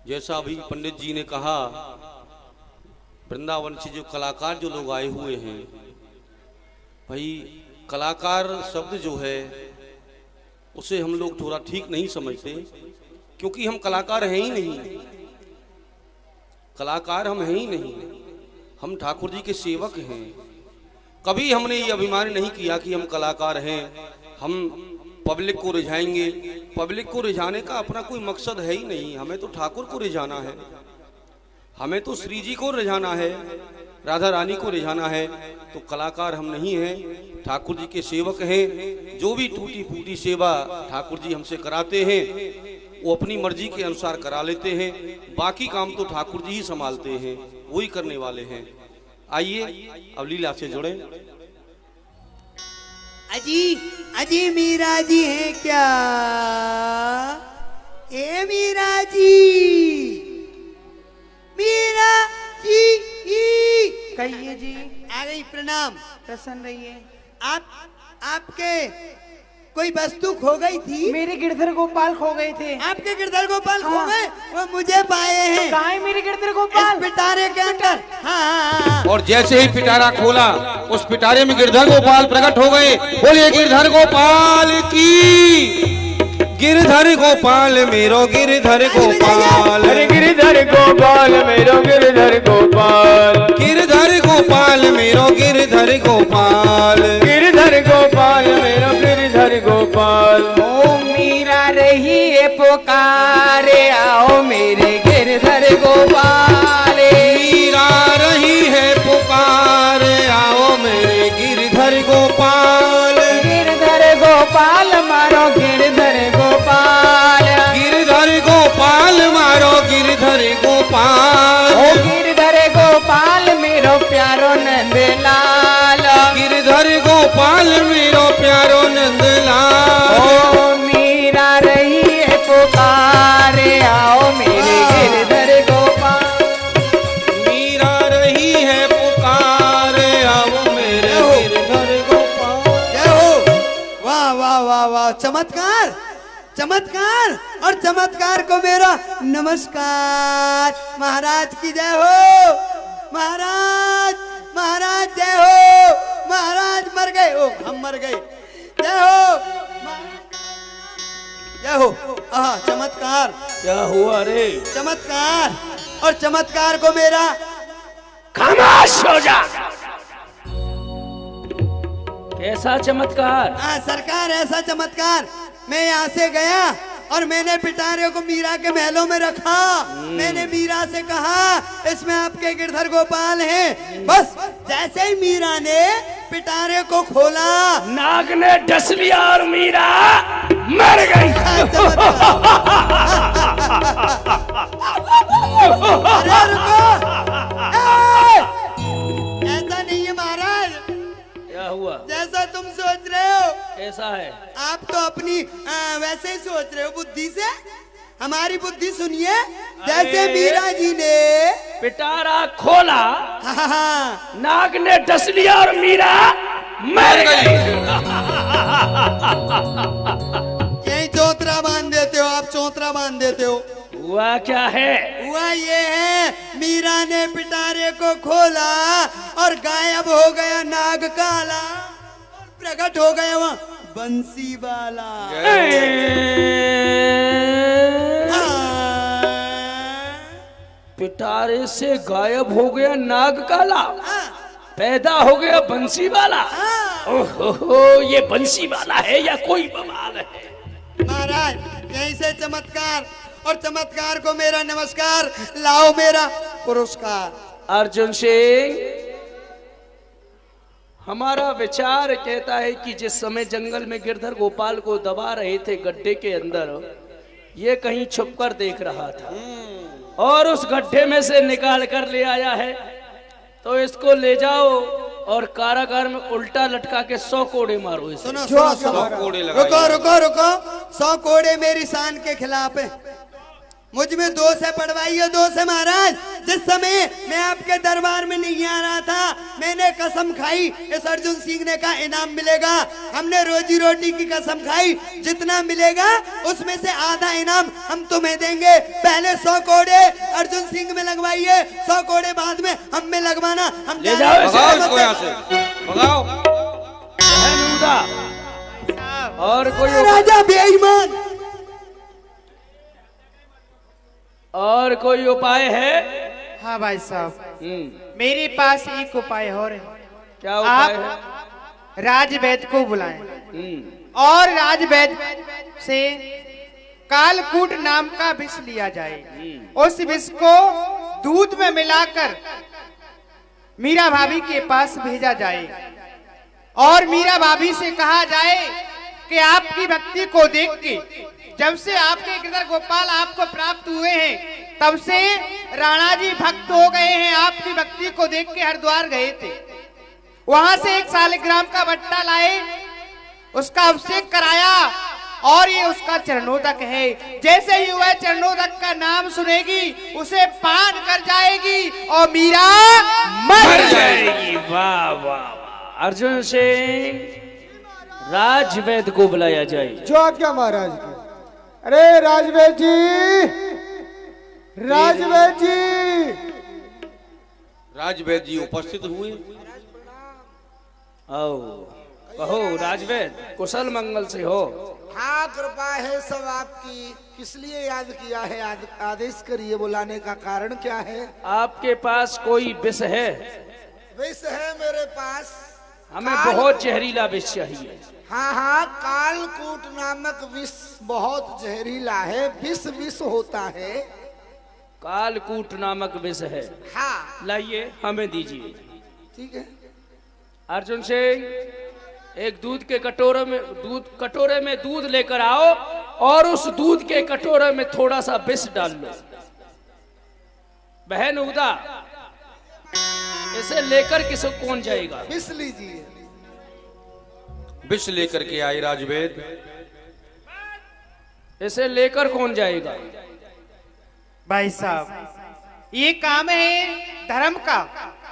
जैसा अभी पंडित जी ने कहा, वृंदावन से जो कलाकार जो लोग आए हुए हैं, भाई कलाकार शब्द जो है उसे हम लोग थोड़ा ठीक नहीं समझते, क्योंकि हम कलाकार हैं ही नहीं। कलाकार हम हैं ही नहीं, हम ठाकुर जी के सेवक हैं। कभी हमने ये अभिमान नहीं किया कि हम कलाकार हैं, हम पब्लिक को रिझाएंगे। पब्लिक को रिझाने का अपना कोई मकसद है ही नहीं। हमें तो ठाकुर को रिझाना है, हमें तो श्री जी को रिझाना है, राधा रानी को रिझाना है। तो कलाकार हम नहीं हैं, ठाकुर जी के सेवक हैं। जो भी टूटी फूटी सेवा ठाकुर जी हमसे कराते हैं वो अपनी मर्जी के अनुसार करा लेते हैं। बाकी काम तो ठाकुर जी ही संभालते हैं, वही करने वाले हैं। आइए अब लीला से जुड़े। अजी अजी मीरा जी हैं क्या? ए मीरा जी, मीरा जी कहिए जी। आ गई, प्रणाम। प्रसन्न रहिए। आपके कोई वस्तु खो गई थी? मेरे गिरधर गोपाल खो गए थे। आपके गिरधर गोपाल खो हाँ। गए? वो मुझे पाए हैं। कहाँ है मेरे गिरधर गोपाल? इस पिटारे के अंदर। हाँ। और जैसे ही पिटारा खोला, उस पिटारे में गिरधर गोपाल प्रकट हो गए। बोलिए गिरधर गोपाल की। गिरधर गोपाल मेरो गिरधर गोपाल, गिरधर गोपाल मेरो गिरधर गोपाल, गिरधर गोपाल मेरो गिरधर गोपाल, गिरधर गोपाल मेरो गिरधर गोपाल। ओ मीरा रही है पुकारे, आओ मेरे गिरधर गोपाल। मीरा रही है पुकार, आओ मेरे गिरधर गोपाल। गिरधर गोपाल मारो गिरधर गोपाल, गिरधर गोपाल मारो गिरधर गोपाल। ओ गिरधर गोपाल मेरो प्यारो नंदलाल, गिरधर गोपाल मेरो प्यारो नंदलाल। ओ मीरा रही है पुकारे, आओ मेरे गिरधर गोपाल। मीरा रही है पुकार, आओ मेरे गिरधर गोपाल। जय हो। वाह वाह वाह वाह, चमत्कार चमत्कार। और चमत्कार को मेरा नमस्कार। महाराज की जय हो। महाराज महाराज जय हो। महाराज मर गए, ओ हम मर गए। जय हो जय हो। आहा, चमत्कार। क्या हुआ रे? चमत्कार। और चमत्कार को मेरा खामोश हो जा। कैसा चमत्कार? सरकार, ऐसा चमत्कार। मैं यहाँ से गया और मैंने पिटारे को मीरा के महलों में रखा। मैंने मीरा से कहा इसमें आपके गिरधर गोपाल हैं। बस जैसे ही मीरा ने पिटारे को खोला, नाग ने डस लिया और मीरा मर गई। अरे रुको, ऐसा नहीं है महाराज। क्या हुआ? जैसा तुम सोच रहे हो ऐसा है। आप तो अपनी वैसे ही सोच रहे हो बुद्धि से। हमारी बुद्धि सुनिए। जैसे मीरा जी ने पिटारा खोला, हाँ, नाग ने डस लिया और मीरा मर गई। यही चौतरा बांध देते हो आप, चौतरा देते हो? हुआ क्या है? हुआ ये है, मीरा ने पिटारे को खोला और गायब हो गया नाग काला और प्रकट हो गया वहाँ बंसी वाला। पिटारे से गायब हो गया नाग काला, पैदा हो गया बंसी वाला। ओहो, ये बंसी वाला है या कोई बवाल है? महाराज यहीं से चमत्कार, और चमत्कार को मेरा नमस्कार, लाओ मेरा पुरस्कार। अर्जुन सिंह, हमारा विचार कहता है कि जिस समय जंगल में गिरधर गोपाल को दबा रहे थे गड्ढे के अंदर, ये कहीं छुपकर देख रहा था और उस गड्ढे में से निकाल कर ले आया है। तो इसको ले जाओ और कारागार में उल्टा लटका के 100 कोड़े मारो इसे। सुनो सुनो सुनो, रुको रुको रुको, 100 कोड़े मेरी शान के खिलाफ है। मुझ में दोष है, पढ़वाइए दोष है महाराज। जिस समय मैं आपके दरबार में नहीं आ रहा था, मैंने कसम खाई इस अर्जुन सिंह ने कहा इनाम मिलेगा। हमने रोजी रोटी की कसम खाई, जितना मिलेगा उसमें से आधा इनाम हम तुम्हें देंगे। पहले 100 कोड़े अर्जुन सिंह में लगवाइए, 100 कोड़े बाद में हम में लगवाना। हम ले जाओ इसको यहाँ से, भगाओ। और कोई राजा बेईमान, और कोई उपाय है? हाँ भाई साहब, मेरे पास एक उपाय और है। क्या उपाय है? आप राजवैद्य को बुलाएं और राजवैद्य से कालकूट नाम का विष लिया जाए। उस विष को दूध में मिलाकर मीरा भाभी के पास भेजा जाए और मीरा भाभी से कहा जाए कि आपकी भक्ति को देख के जब से आपके गिरधर गोपाल आपको प्राप्त हुए हैं, तब से राणा जी भक्त हो गए हैं। आपकी भक्ति को देख के हरिद्वार गए थे, वहां से 1 शालिग्राम का बट्टा लाए, उसका अभिषेक कराया और ये उसका चरणोदक है। जैसे ही वह चरणोदक का नाम सुनेगी उसे पान कर जाएगी और मीरा मर जाएगी। वाह वाह। अर्जुन सिंह, राजवैद्य को बुलाया जाए। जो आज्ञा महाराज की। अरे राजवैद्य जी, राजवैद्य जी। राजवैद्य जी उपस्थित हुए। आओ, कहो राजवैद्य, कुशल मंगल से हो? हाँ, कृपा है सब आपकी। किस लिए याद किया है? आदेश करिए, बुलाने का कारण क्या है? आपके पास कोई विष है? विष है मेरे पास। हमें बहुत जहरीला विष चाहिए। हाँ हाँ, कालकूट नामक विष बहुत जहरीला है। विष होता है। कालकूट नामक विष है। हाँ, लाइए, हमें दीजिए। ठीक है। अर्जुन सिंह, एक दूध के कटोरे में दूध लेकर आओ और उस दूध के कटोरे में थोड़ा सा विष डाल लो। बहन उदा, इसे लेकर किसे कौन जाएगा? विष लीजिए। विष लेकर के आए राजवैद्य। इसे लेकर कौन जाएगा? भाई साहब, ये काम है धर्म का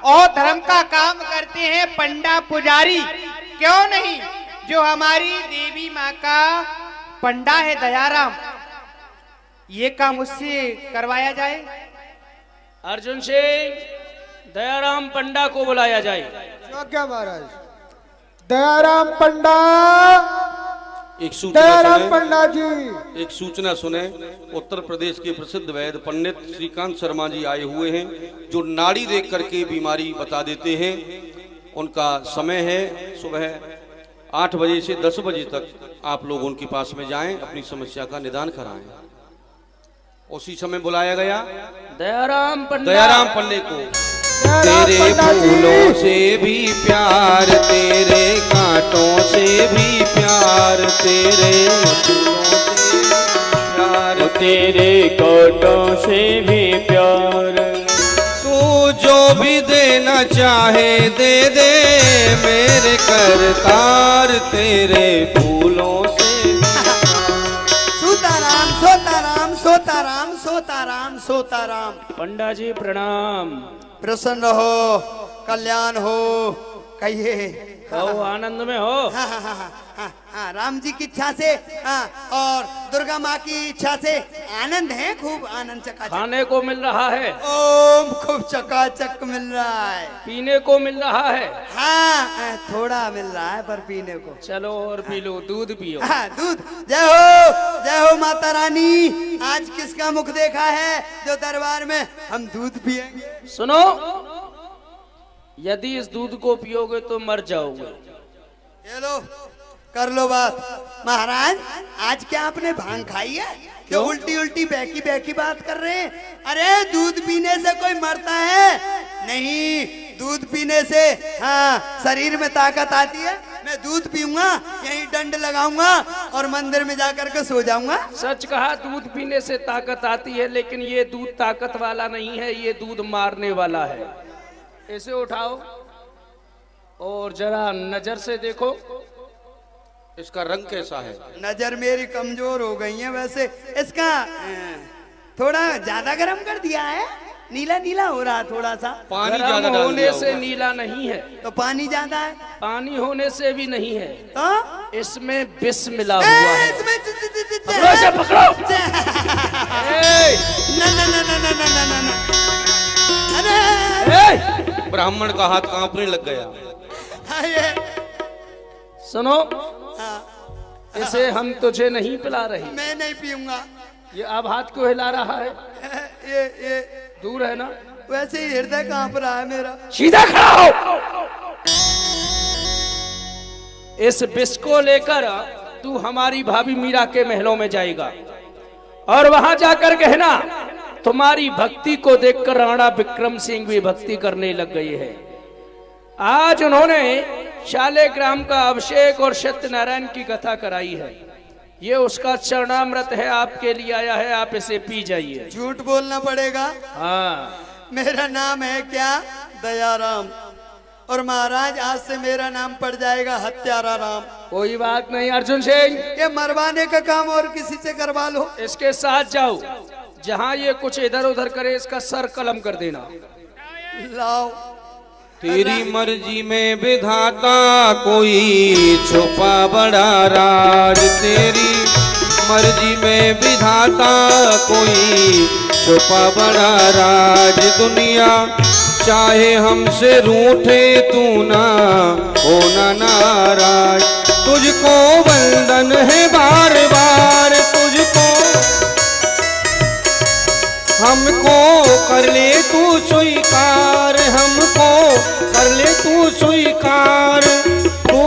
और धर्म का काम करते हैं पंडा पुजारी। क्यों नहीं? जो हमारी देवी माँ का पंडा है दयाराम, ये काम उससे करवाया जाए। अर्जुन सिंह, दयाराम पंडा को बुलाया जाए। जो क्या महाराज? दयाराम पंडा, एक सूचना दयाराम सुने, पंडा जी। एक सूचना सुने। उत्तर प्रदेश के प्रसिद्ध वैद्य पंडित श्रीकांत शर्मा जी आए हुए हैं, जो नाड़ी देख करके बीमारी बता देते हैं। उनका समय है सुबह 8 बजे से 10 बजे तक। आप लोग उनके पास में जाएं, अपनी समस्या का निदान कराएं। उसी समय बुलाया गया दयाराम पंडा। दयाराम पंडे को। तेरे फूलों से भी प्यार, तेरे कांटों से भी प्यार, तेरे फूलों से प्यार, तेरे कांटों से भी प्यार। तू जो भी देना चाहे दे दे मेरे करतार, तेरे फूलों से। सोताराम सोताराम सोताराम सोताराम सोताराम। पंडा जी प्रणाम। प्रसन्न हो, कल्याण हो, कहिए। कहो आनंद में हो। हाँ हाँ हाँ, हाँ, राम जी की इच्छा से, हाँ, और दुर्गा माँ की इच्छा से आनंद है, खूब आनंद चकाचक खाने को मिल रहा है, ओम खूब चकाचक मिल रहा है, पीने को मिल रहा है। हाँ थोड़ा मिल रहा है पर पीने को। चलो और पी लो, दूध पियो। हाँ दूध। जय हो माता रानी। आज किसका मुख देखा है जो दरबार में हम दूध पिएंगे। सुनो, यदि इस दूध को पियोगे तो मर जाओगे। ये लो, कर लो बात। महाराज आज क्या आपने भांग खाई है? क्यों उल्टी उल्टी बहकी बहकी बात कर रहे हैं? अरे दूध पीने से कोई मरता है? नहीं, दूध पीने से हाँ शरीर में ताकत आती है। मैं दूध पीऊंगा, यहीं डंड लगाऊंगा और मंदिर में जाकर के सो जाऊंगा। सच कहा, दूध पीने से ताकत आती है, लेकिन ये दूध ताकत वाला नहीं है, ये दूध मारने वाला है। इसे उठाओ और जरा नजर से देखो, इसका रंग कैसा है? नजर मेरी कमजोर हो गई है। वैसे इसका थोड़ा ज्यादा गर्म कर दिया है, नीला नीला हो रहा थोड़ा सा। पानी गर्म ज्यादा डाल होने दिया से होगा। नीला नहीं है, तो पानी ज्यादा है, पानी होने से भी नहीं है, तो इसमें विष मिला हुआ है। इसमें पकड़ो इसे, पकड़ो। ना। अरे ब्राह्मण का हाथ कांपने लग गया। सुनो, हाँ, इसे हम तुझे नहीं पिला रहे। मैं नहीं पीऊंगा। ये अब हाथ क्यों हिला रहा है? ये दूर है ना? वैसे ही हृदय कांप रहा है मेरा। सीधा खड़ा हो। इस विष को लेकर तू हमारी भाभी मीरा के महलों में जाएगा और वहां जाकर कहना तुम्हारी भक्ति को देखकर राणा विक्रम सिंह भी भक्ति करने लग गए हैं। आज उन्होंने शालिग्राम का अभिषेक और सत्यनारायण की कथा कराई है। ये उसका चरणामृत है, आपके लिए आया है, आप इसे पी जाइए। झूठ बोलना पड़ेगा। हाँ, मेरा नाम है क्या? दयाराम। और महाराज आज से मेरा नाम पड़ जाएगा हत्यारा राम। कोई बात नहीं अर्जुन सिंह, ये मरवाने का काम और किसी से करवा लो। इसके साथ जाओ, जहां ये कुछ इधर उधर करे इसका सर कलम कर देना। लाओ। तेरी मर्जी में विधाता कोई छुपा बड़ा राज। तेरी मर्जी में विधाता कोई छुपा बड़ा राज। दुनिया चाहे हमसे रूठे तू ना होना नाराज। तुझको वंदन है बार बार, तुझको हमको कर ले तू स्वीकार, हमको कर ले तू स्वीकार। तू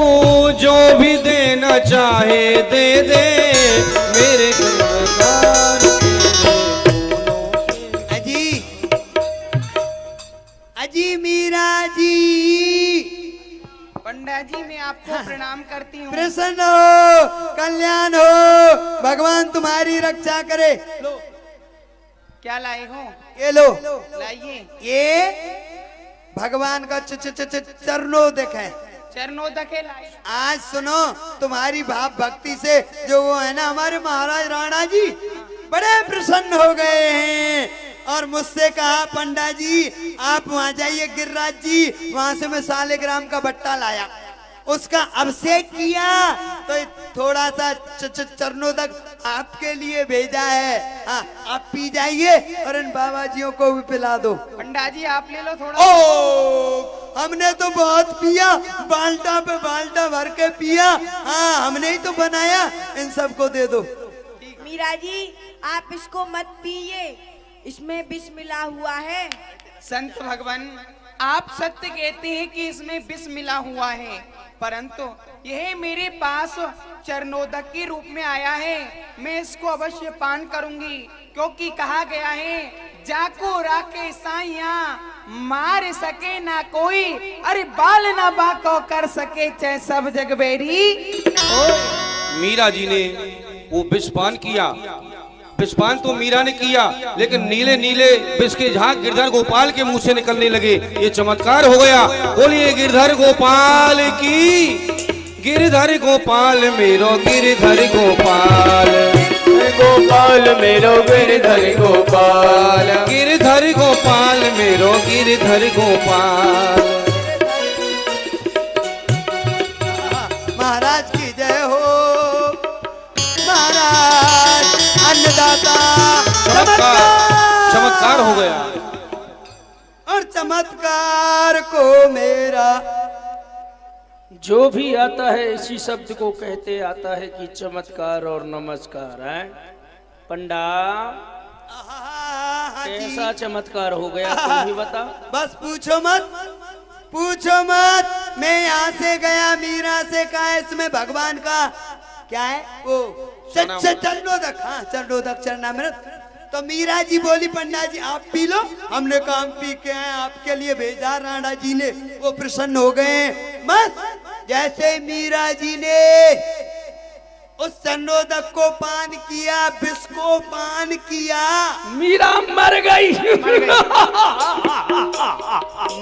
जो भी देना चाहे दे दे मेरे दरबार। अजी अजी मीरा जी। पंडा जी मैं आपको प्रणाम करती हूँ। प्रसन्न हो, कल्याण हो, भगवान तुम्हारी रक्षा करे। लो, क्या लाए हो? ये लो, लाइए। ये भगवान का चरणोदक है। चरणोदक है, लाइए। आज सुनो, तुम्हारी भाव भक्ति से जो वो है ना हमारे महाराज राणा जी बड़े प्रसन्न हो गए हैं और मुझसे कहा पंडा जी आप वहां जाइए, गिरिराज जी वहां से मैं शालिग्राम का बट्टा लाया, उसका अभिषेक किया तो थोड़ा सा चरणोदक आपके लिए भेजा है। हाँ, आप पी जाइए और इन बाबा जियों को भी पिला दो। पंडा जी आप ले लो थोड़ा। ओ, हमने तो बहुत पिया, बाल्टा पे बाल्टा भर के पिया। हाँ, हमने ही तो बनाया, इन सबको दे दो। मीरा जी आप इसको मत पिए, इसमें विष मिला हुआ है। संत भगवान आप सत्य कहते हैं कि इसमें विष मिला हुआ है, परंतु यह मेरे पास चरणोदक के रूप में आया है। मैं इसको अवश्य पान करूंगी, क्योंकि कहा गया है जाको राके साइया मार सके ना कोई, अरे बाल ना बाको कर सके चाहे सब जग बेरी। मीरा जी ने वो विषपान किया। विषपान तो मीरा ने किया, लेकिन नीले नीले विष के झाग गिरधर गोपाल के मुंह से निकलने लगे। ये चमत्कार हो गया। बोलिए गिरधर गोपाल की। गिरधर गोपाल मेरो गिरधर गोपाल, गोपाल मेरो गिरधर गोपाल, गिरधर गोपाल मेरो गिरधर गोपाल। महाराज की जय चमत्कार को मेरा। जो भी आता है इसी शब्द को कहते आता है कि चमत्कार और नमस्कार है। पंडा कैसा चमत्कार हो गया तू भी बता। बस पूछो मत, पूछो मत। मैं यहाँ से गया, मीरा से कहा इसमें भगवान का क्या है वो चरणोदक, हाँ चरणोदक चरणामृत। तो मीरा जी बोली पंडा जी आप पी लो। हमने कहा हम पी के आए, आपके लिए भेजा। राणा जी ने वो प्रसन्न हो गए। बस जैसे मीरा जी ने उस चरणोदक को पान किया, विष को पान किया, मीरा मर गई।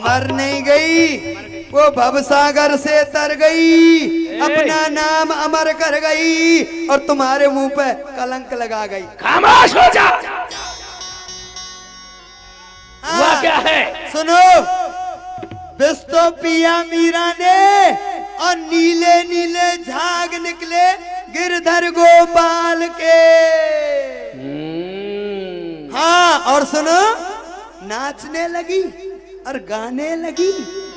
मर नहीं गई, वो भवसागर से तर गई, अपना नाम अमर कर गई और तुम्हारे मुंह पे कलंक लगा गई। खामोश हो जा। हुआ क्या है? सुनो, विष तो पिया मीरा ने और नीले नीले झाग निकले गिरधर गोपाल के। हाँ, और सुनो, नाचने लगी और गाने लगी,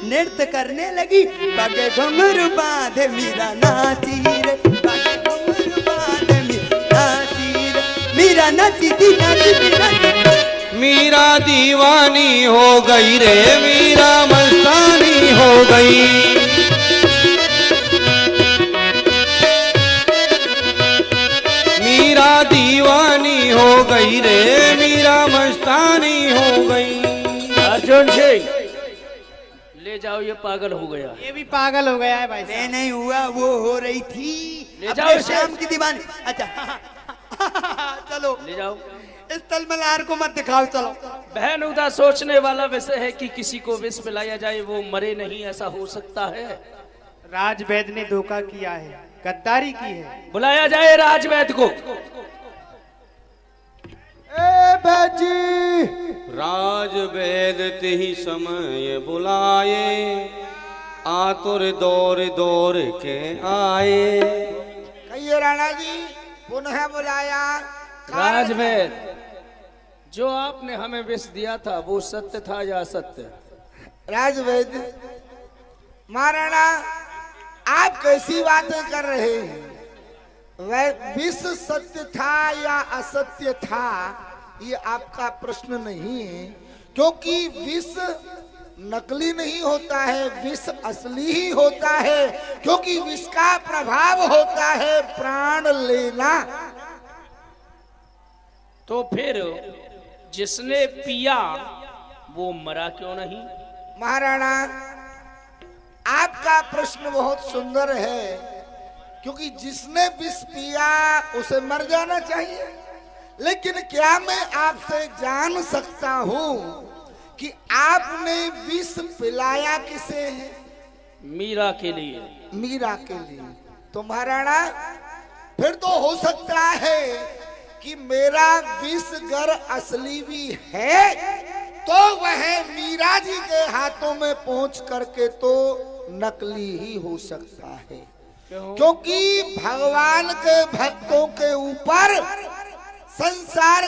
नृत्य करने लगी। बागे घुंघरू बांधे मीरा नाची रे, बागे घुंघरू बांधे मीरा नाची रे। मीरा नाची थी, नाची थी, नाची थी। मीरा दीवानी हो गई रे, मीरा मस्तानी हो गई। मीरा दीवानी हो गई रे, मीरा मस्तानी हो गई। अर्जुन सिंह ले जाओ, ये पागल हो गया। ये भी पागल हो गया है भाई मैं नहीं हुआ, वो हो रही थी। ले जाओ अपने इसे। श्याम की दीवानी। अच्छा चलो ले जाओ। इस तलमलार को मत दिखाओ, चलो। बहन उदा सोचने वाला विषय है कि किसी को विष पिलाया जाए वो मरे नहीं, ऐसा हो सकता है? राजवैद ने धोखा किया है, गद्दारी की है। बुलाया जाए राजवैद को। ए बाजी, राजवैद तिहि समय बुलाए, आतुर दौर दौर के आए। कहिए राणा जी, पुनः बुलाया। राजवैद, जो आपने हमें विष दिया था वो सत्य था या असत्य? राजवैद, महाराणा आप कैसी बातें कर रहे हैं? वह विष सत्य था या असत्य था, ये आपका प्रश्न नहीं है, क्योंकि विष नकली नहीं होता है, विष असली ही होता है, क्योंकि विष का प्रभाव होता है प्राण लेना। तो फिर जिसने पिया वो मरा क्यों नहीं? महाराणा आपका प्रश्न बहुत सुंदर है, क्योंकि जिसने विष पिया उसे मर जाना चाहिए। लेकिन क्या मैं आपसे जान सकता हूं कि आपने विष पिलाया किसे है? मीरा के लिए। मीरा के लिए। तो महाराणा फिर तो हो सकता है कि मेरा विष गर असली भी है, तो वह मीरा जी के हाथों में पहुंच करके तो नकली ही हो सकता है। क्योंकि भगवान के भक्तों के ऊपर संसार